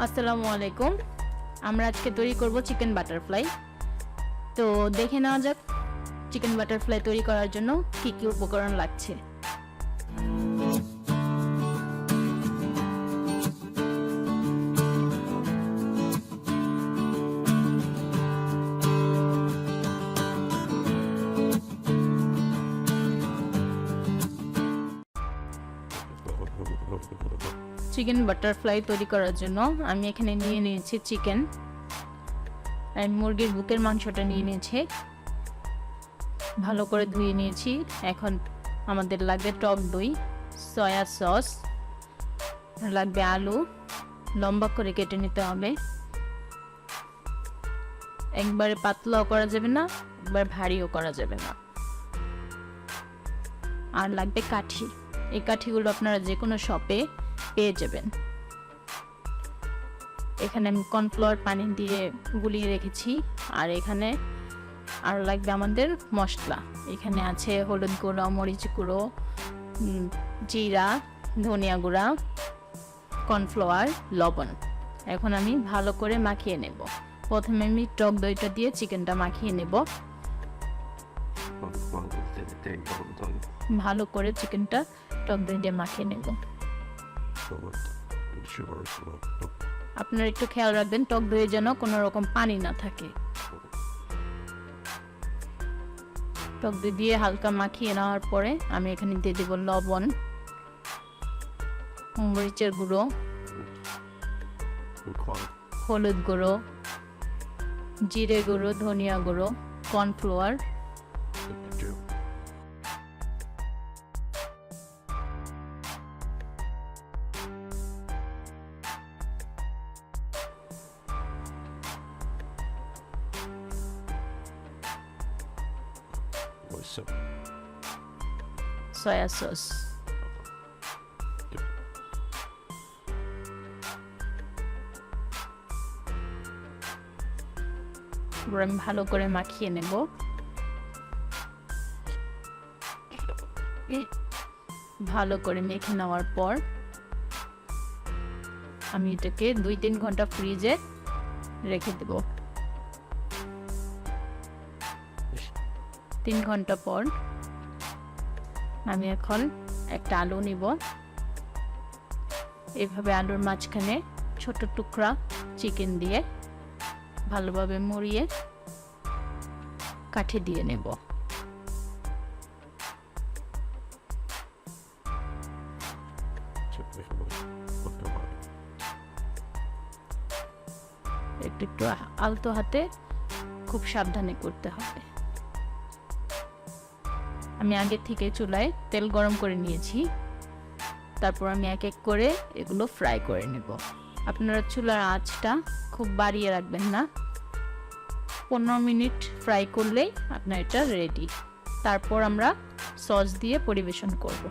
আসসালামু আলাইকুম। আমরা আজকে তৈরি করব চিকেন বাটারফ্লাই। তো দেখে নেওয়া যাক চিকেন বাটারফ্লাই তৈরি করার জন্য কি কি উপকরণ লাগছে। চিকেন বাটারফ্লাই তৈরি করার জন্য আমি এখানে নিয়ে নিয়েছি চিকেন, আর মুরগির বুকের মাংসটা নিয়ে নিয়েছি, ভালো করে ধুয়ে নিয়েছি। এখন আমাদের লাগবে টক দই, সয়া সস, লাগবে আলু, লম্বা করে কেটে নিতে হবে। একবারে পাতলাও করা যাবে না, একবার ভারীও করা যাবে না। আর লাগবে কাঠি, এই কাঠিগুলো আপনারা যে কোনো শপে পেয়ে যাবেন। এখানে আমি কর্নফ্লাওয়ার পানি দিয়ে গুলিয়ে রেখেছি। আর এখানে আর লাগবে আমাদের মশলা। এখানে আছে হলুদ গুঁড়ো, মরিচ গুঁড়ো, জিরা, ধনিয়া গুঁড়া, কর্নফ্লাওয়ার, লবণ। এখন আমি ভালো করে মাখিয়ে নেব। প্রথমে আমি টক দইটা দিয়ে চিকেনটা মাখিয়ে নেব। ভালো করে চিকেনটা টক দই দিয়ে মাখিয়ে নেব। আপনারা একটু খেয়াল রাখবেন টক দইয়ে যেন কোনো রকম পানি না থাকে। টক দই দিয়ে হালকা মাখিয়ে নেওয়ার পরে আমি এখানে দিয়ে দেব লবণ, মরিচের গুঁড়ো, হলুদ গুঁড়ো, জিরে গুঁড়ো, ধনিয়া গুঁড়ো, কর্নফ্লাওয়ার, সয়া সস। আমি ভালো করে মাখিয়ে নেব। ভালো করে মেখে নেওয়ার পর আমি এটাকে 2-3 ঘন্টা ফ্রিজে রেখে দেব। 3 ঘন্টা পর আমি এখন একটা আলু নিব। এভাবে আলুর মাঝখানে ছোট টুকরা চিকেন দিয়ে ভালোভাবে মুড়িয়ে কাঠি দিয়ে নেব। একটু আলতো হাতে খুব সাবধানে করতে হবে। আমি আগে থেকে চুলায় তেল গরম করে নিয়েছি। তারপর আমি এক এক করে এগুলো ফ্রাই করে নেব। আপনারা চুলার আঁচটা খুব বাড়িয়ে রাখবেন না। 15 মিনিট ফ্রাই করলেই আপনার এটা রেডি। তারপর আমরা সস দিয়ে পরিবেশন করব।